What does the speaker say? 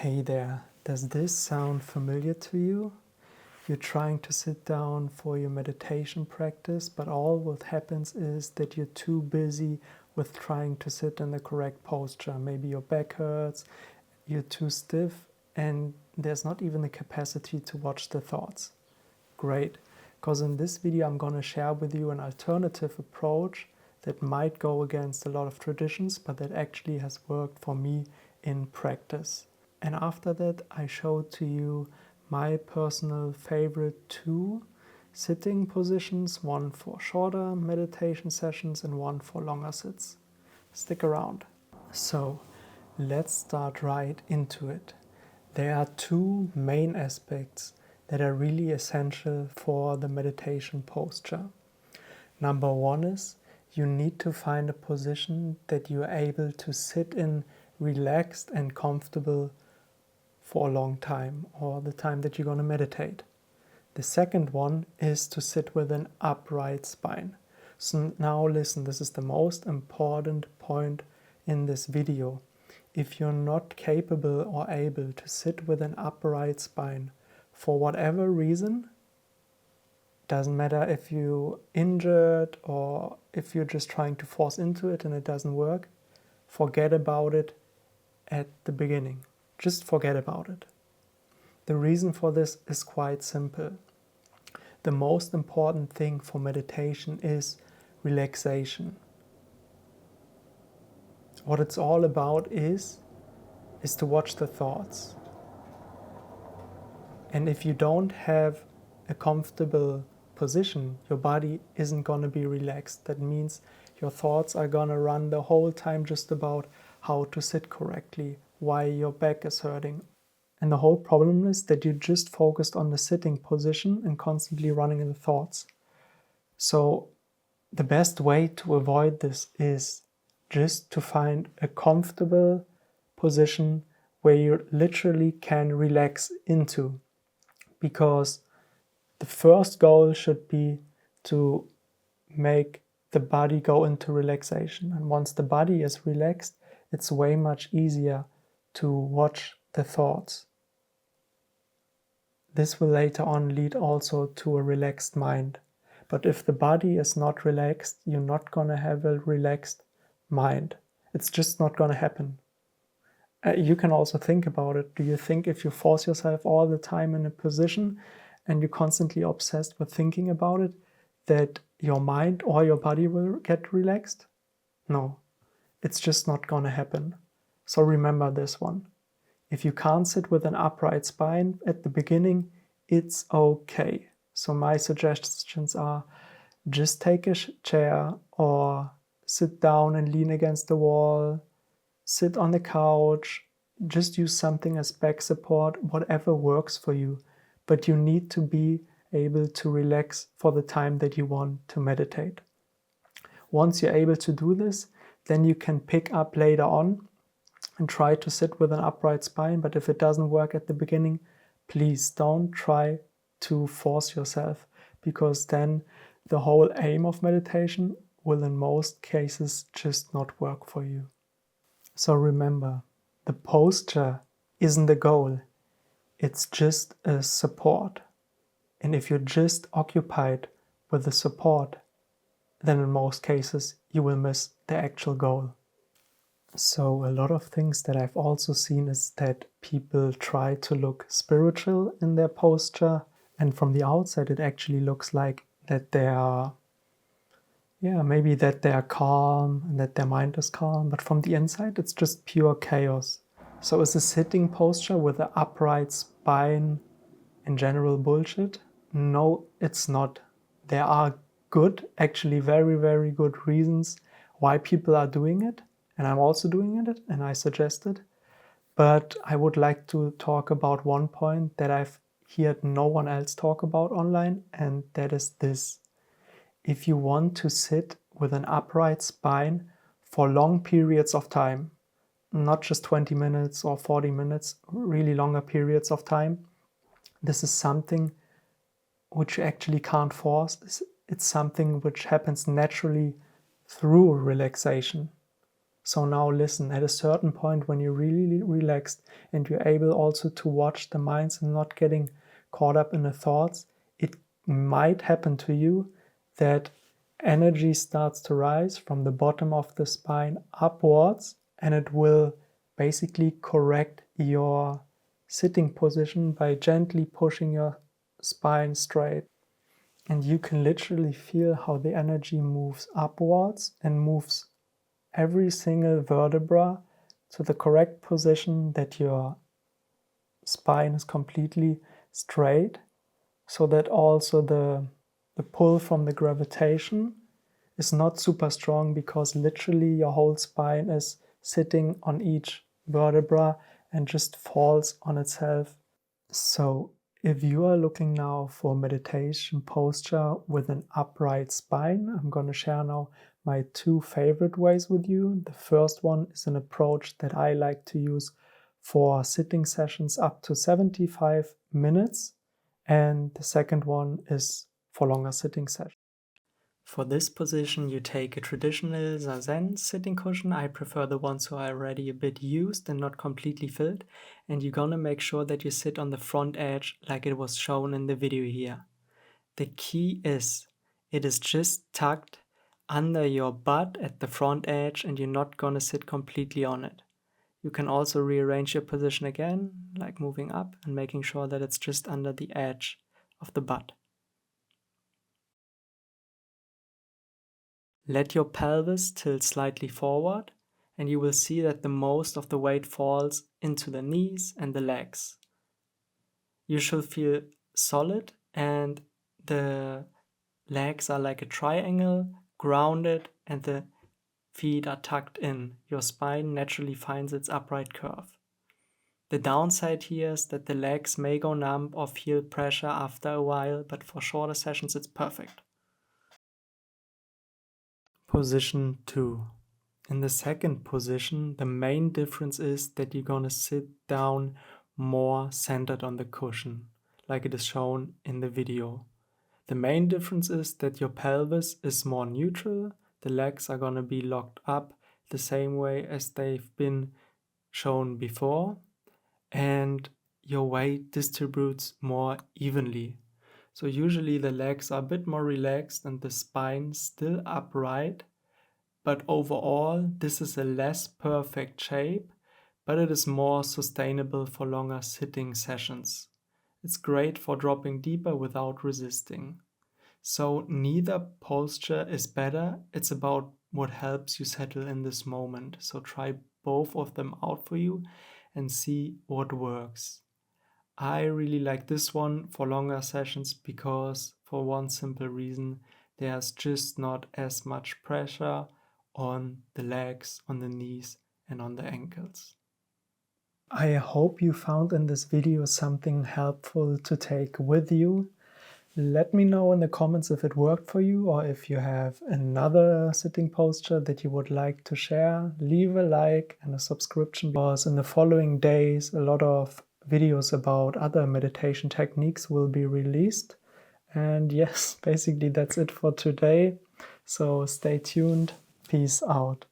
Hey there, does this sound familiar to you? You're trying to sit down for your meditation practice, but all what happens is that you're too busy with trying to sit in the correct posture. Maybe your back hurts, you're too stiff, and there's not even the capacity to watch the thoughts. Great, because in this video I'm going to share with you an alternative approach that might go against a lot of traditions, but that actually has worked for me in practice. And after that, I showed to you my personal favorite two sitting positions, one for shorter meditation sessions and one for longer sits. Stick around. So let's start right into it. There are two main aspects that are really essential for the meditation posture. Number one is you need to find a position that you're able to sit in relaxed and comfortable for a long time, or the time that you're going to meditate. The second one is to sit with an upright spine. So now listen, this is the most important point in this video. If you're not capable or able to sit with an upright spine for whatever reason, doesn't matter if you're injured or if you're just trying to force into it and it doesn't work, forget about it at the beginning. Just forget about it. The reason for this is quite simple. The most important thing for meditation is relaxation. What it's all about is to watch the thoughts. And if you don't have a comfortable position, your body isn't going to be relaxed. That means your thoughts are going to run the whole time just about how to sit correctly, why your back is hurting. And the whole problem is that you just focused on the sitting position and constantly running in the thoughts. So the best way to avoid this is just to find a comfortable position where you literally can relax into. Because the first goal should be to make the body go into relaxation. And once the body is relaxed, it's way much easier to watch the thoughts. This will later on lead also to a relaxed mind. But if the body is not relaxed, you're not going to have a relaxed mind. It's just not going to happen. You can also think about it. Do you think if you force yourself all the time in a position and you're constantly obsessed with thinking about it, that your mind or your body will get relaxed? No, it's just not going to happen. So remember this one. If you can't sit with an upright spine at the beginning, it's okay. So my suggestions are just take a chair or sit down and lean against the wall, sit on the couch, just use something as back support, whatever works for you. But you need to be able to relax for the time that you want to meditate. Once you're able to do this, then you can pick up later on and try to sit with an upright spine. But if it doesn't work at the beginning, please don't try to force yourself, because then the whole aim of meditation will in most cases just not work for you. So remember, the posture isn't the goal. It's just a support. And if you're just occupied with the support, then in most cases you will miss the actual goal. So a lot of things that I've also seen is that people try to look spiritual in their posture, and from the outside it actually looks like that they are, maybe that they are calm and that their mind is calm, but from the inside it's just pure chaos. So is a sitting posture with an upright spine in general bullshit? No, it's not. There are good, actually very, very good reasons why people are doing it. And I'm also doing it, and I suggest it. But I would like to talk about one point that I've heard no one else talk about online, and that is this. If you want to sit with an upright spine for long periods of time, not just 20 minutes or 40 minutes, really longer periods of time, this is something which you actually can't force. It's something which happens naturally through relaxation. So now listen, at a certain point when you're really relaxed and you're able also to watch the minds and not getting caught up in the thoughts, it might happen to you that energy starts to rise from the bottom of the spine upwards, and it will basically correct your sitting position by gently pushing your spine straight. And you can literally feel how the energy moves upwards and moves every single vertebra to the correct position that your spine is completely straight, so that also the pull from the gravitation is not super strong, because literally your whole spine is sitting on each vertebra and just falls on itself. So if you are looking now for meditation posture with an upright spine, I'm going to share now my two favorite ways with you. The first one is an approach that I like to use for sitting sessions up to 75 minutes. And the second one is for longer sitting sessions. For this position, you take a traditional zazen sitting cushion. I prefer the ones who are already a bit used and not completely filled. And you're gonna make sure that you sit on the front edge like it was shown in the video here. The key is, it is just tucked under your butt at the front edge, and you're not gonna sit completely on it. You can also rearrange your position again, like moving up and making sure that it's just under the edge of the butt. Let your pelvis tilt slightly forward, and you will see that the most of the weight falls into the knees and the legs. You should feel solid, and the legs are like a triangle, grounded, and the feet are tucked in. Your spine naturally finds its upright curve. The downside here is that the legs may go numb or feel pressure after a while, but for shorter sessions it's perfect. Position 2. In the second position, the main difference is that you're gonna sit down more centered on the cushion, like it is shown in the video. The main difference is that your pelvis is more neutral, the legs are gonna be locked up the same way as they've been shown before, and your weight distributes more evenly. So usually the legs are a bit more relaxed and the spine still upright, but overall this is a less perfect shape, but it is more sustainable for longer sitting sessions. It's great for dropping deeper without resisting. So neither posture is better, it's about what helps you settle in this moment. So try both of them out for you and see what works. I really like this one for longer sessions because, for one simple reason, there's just not as much pressure on the legs, on the knees, and on the ankles. I hope you found in this video something helpful to take with you. Let me know in the comments if it worked for you, or if you have another sitting posture that you would like to share. Leave a like and a subscription, because in the following days a lot of videos about other meditation techniques will be released. And yes, basically that's it for today. So stay tuned. Peace out.